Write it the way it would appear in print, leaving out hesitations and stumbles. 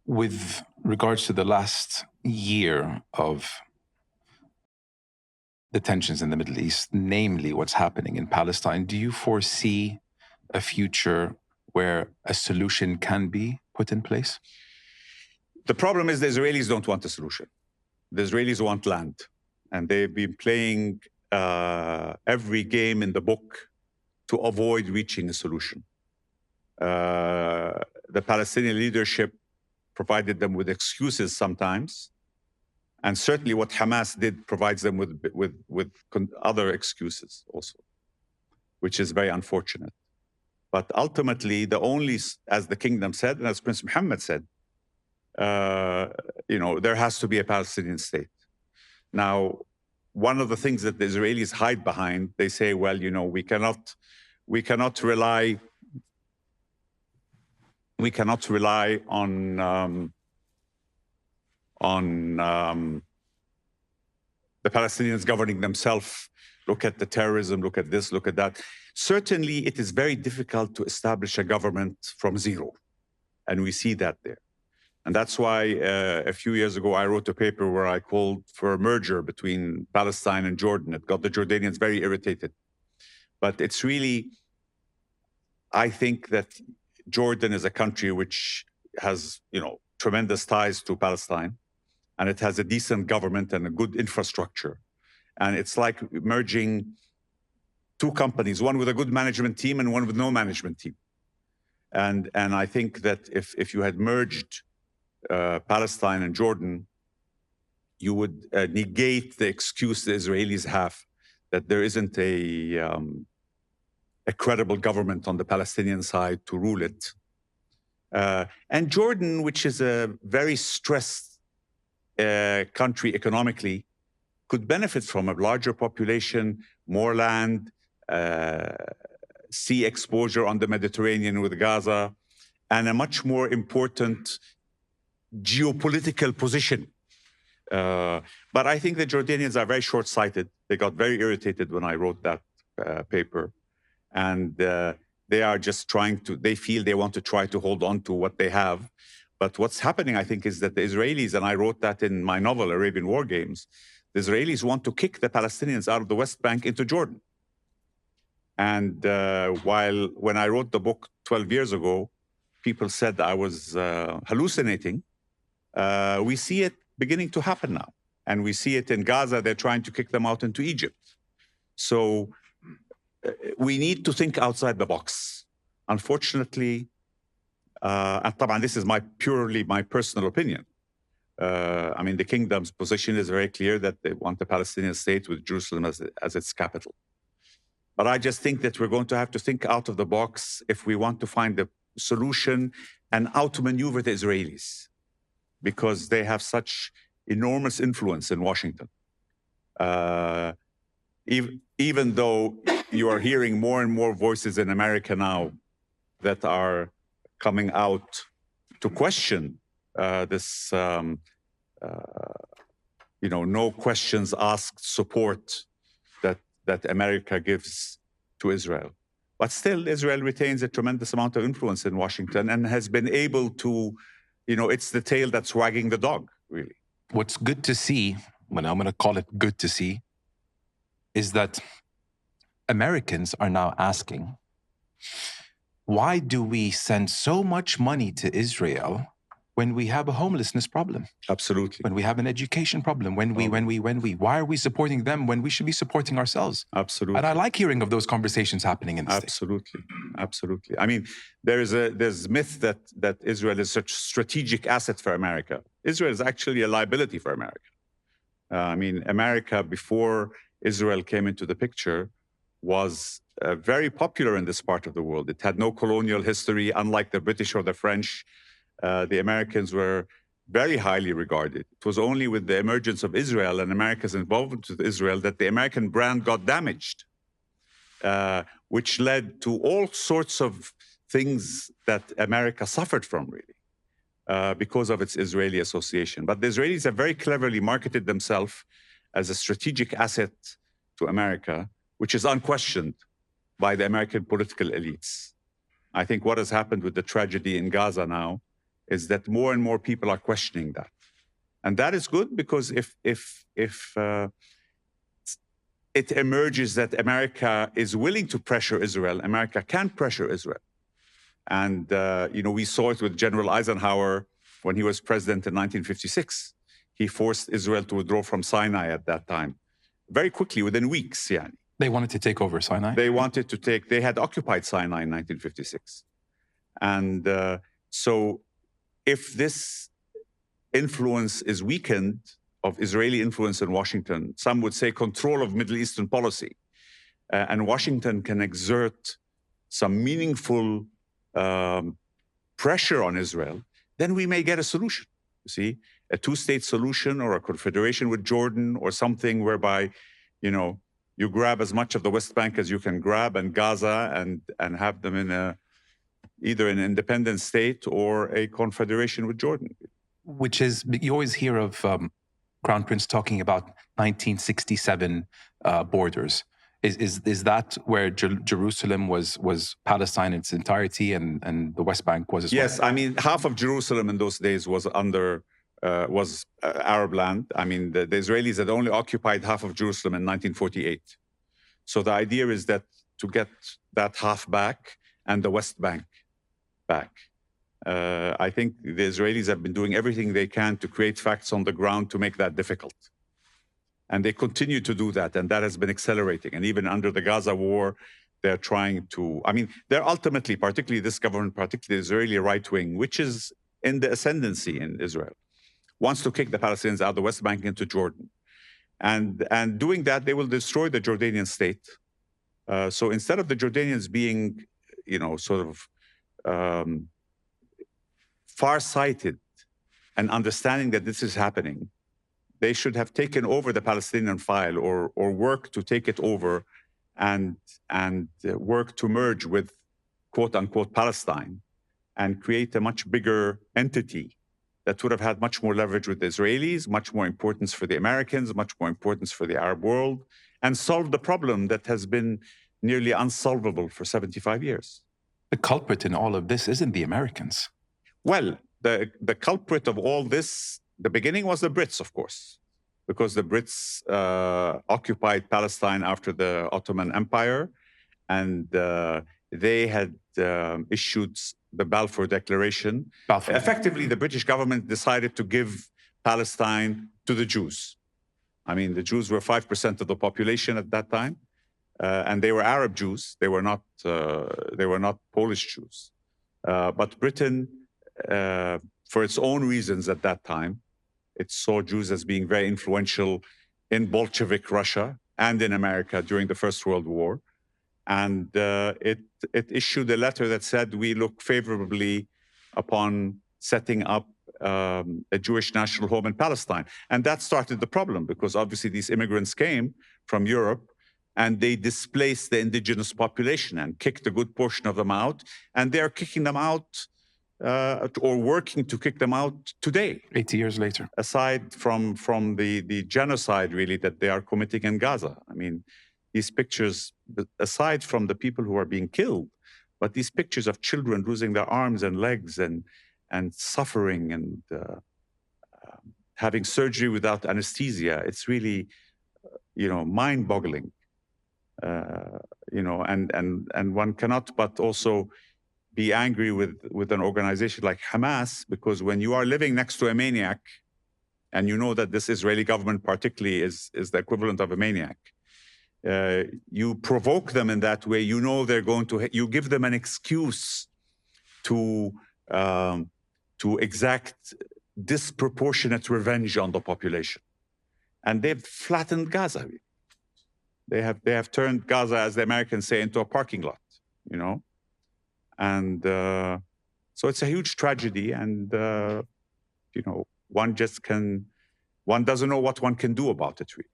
With regards to the last year of the tensions in the Middle East, namely what's happening in Palestine, do you foresee a future where a solution can be put in place? The problem is the Israelis don't want a solution. The Israelis want land. And they've been playing every game in the book to avoid reaching a solution. The Palestinian leadership provided them with excuses sometimes. And certainly what Hamas did provides them with other excuses also, which is very unfortunate. But ultimately, as the kingdom said, and as Prince Mohammed said, there has to be a Palestinian state. Now, one of the things that the Israelis hide behind, they say, well, we cannot rely on the Palestinians governing themselves. Look at the terrorism, look at this, look at that. Certainly, it is very difficult to establish a government from zero. And we see that there. And that's why a few years ago, I wrote a paper where I called for a merger between Palestine and Jordan. It got the Jordanians very irritated. But it's really, I think that Jordan is a country which has, tremendous ties to Palestine, and it has a decent government and a good infrastructure. And it's like merging two companies, one with a good management team and one with no management team. And I think that if you had merged Palestine and Jordan, you would negate the excuse the Israelis have that there isn't a credible government on the Palestinian side to rule it. And Jordan, which is a very stressed country economically, could benefit from a larger population, more land, sea exposure on the Mediterranean with Gaza, and a much more important geopolitical position. But I think the Jordanians are very short-sighted. They got very irritated when I wrote that paper. And they are just they feel they want to try to hold on to what they have. But what's happening, I think, is that the Israelis, and I wrote that in my novel, Arabian War Games, the Israelis want to kick the Palestinians out of the West Bank into Jordan. And when I wrote the book 12 years ago, people said I was hallucinating. We see it beginning to happen now. And we see it in Gaza. They're trying to kick them out into Egypt. So we need to think outside the box. Unfortunately, and this is purely my personal opinion. The kingdom's position is very clear that they want a Palestinian state with Jerusalem as its capital. But I just think that we're going to have to think out of the box if we want to find a solution and outmaneuver the Israelis, because they have such enormous influence in Washington. Even though you are hearing more and more voices in America now that are coming out to question this, no questions asked support that America gives to Israel. But still, Israel retains a tremendous amount of influence in Washington and has been able to, it's the tail that's wagging the dog, really. What's good to see, I'm going to call it good to see, is that Americans are now asking, why do we send so much money to Israel when we have a homelessness problem? Absolutely. When we have an education problem, why are we supporting them when we should be supporting ourselves? Absolutely. And I like hearing of those conversations happening in the Absolutely. States. Absolutely. There's myth that Israel is such a strategic asset for America. Israel is actually a liability for America. America, before Israel came into the picture, was very popular in this part of the world. It had no colonial history, unlike the British or the French. The Americans were very highly regarded. It was only with the emergence of Israel and America's involvement with Israel that the American brand got damaged, which led to all sorts of things that America suffered from, really, because of its Israeli association. But the Israelis have very cleverly marketed themselves as a strategic asset to America, which is unquestioned by the American political elites. I think what has happened with the tragedy in Gaza now is that more and more people are questioning that. And that is good, because if it emerges that America is willing to pressure Israel, America can pressure Israel. And, we saw it with General Eisenhower when he was president in 1956. He forced Israel to withdraw from Sinai at that time, very quickly, within weeks. Yeah. They wanted to take over Sinai? They had occupied Sinai in 1956. And so if this influence is weakened, of Israeli influence in Washington, some would say control of Middle Eastern policy, and Washington can exert some meaningful pressure on Israel, then we may get a solution. You see, a two-state solution or a confederation with Jordan or something whereby, you grab as much of the West Bank as you can grab, and Gaza, and have them in either an independent state or a confederation with Jordan. Which is, you always hear of Crown Prince talking about 1967 borders. Is that where Jerusalem was Palestine in its entirety, and the West Bank was as well? Yes, I mean, half of Jerusalem in those days was Arab land. I mean, the Israelis had only occupied half of Jerusalem in 1948. So the idea is that to get that half back and the West Bank back. I think the Israelis have been doing everything they can to create facts on the ground to make that difficult. And they continue to do that, and that has been accelerating. And even under the Gaza war, they're trying to, they're ultimately, particularly this government, particularly the Israeli right wing, which is in the ascendancy in Israel, wants to kick the Palestinians out of the West Bank into Jordan. And doing that, they will destroy the Jordanian state. So instead of the Jordanians being, far-sighted and understanding that this is happening, they should have taken over the Palestinian file, or work to take it over and work to merge with quote-unquote Palestine and create a much bigger entity that would have had much more leverage with the Israelis, much more importance for the Americans, much more importance for the Arab world, and solve the problem that has been nearly unsolvable for 75 years. The culprit in all of this isn't the Americans. Well, the culprit of all this, the beginning was the Brits, of course, because the Brits occupied Palestine after the Ottoman Empire, and they had issued the Balfour Declaration. Effectively, the British government decided to give Palestine to the Jews. I mean, the Jews were 5% of the population at that time, and they were Arab Jews. They were not Polish Jews. But Britain, for its own reasons at that time, it saw Jews as being very influential in Bolshevik Russia and in America during the First World War. And it issued a letter that said, we look favorably upon setting up a Jewish national home in Palestine. And that started the problem, because obviously these immigrants came from Europe and they displaced the indigenous population and kicked a good portion of them out. And they're kicking them out or working to kick them out today. 80 years later. Aside from the genocide, really, that they are committing in Gaza. I mean, these pictures, aside from the people who are being killed, but these pictures of children losing their arms and legs and suffering and having surgery without anesthesia, it's really, mind-boggling. And one cannot but also be angry with an organization like Hamas, because when you are living next to a maniac, and you know that this Israeli government particularly is the equivalent of a maniac, you provoke them in that way. You know they're going to. You give them an excuse to exact disproportionate revenge on the population, and they've flattened Gaza. They have turned Gaza, as the Americans say, into a parking lot. And so it's a huge tragedy, and one doesn't know what one can do about it, really.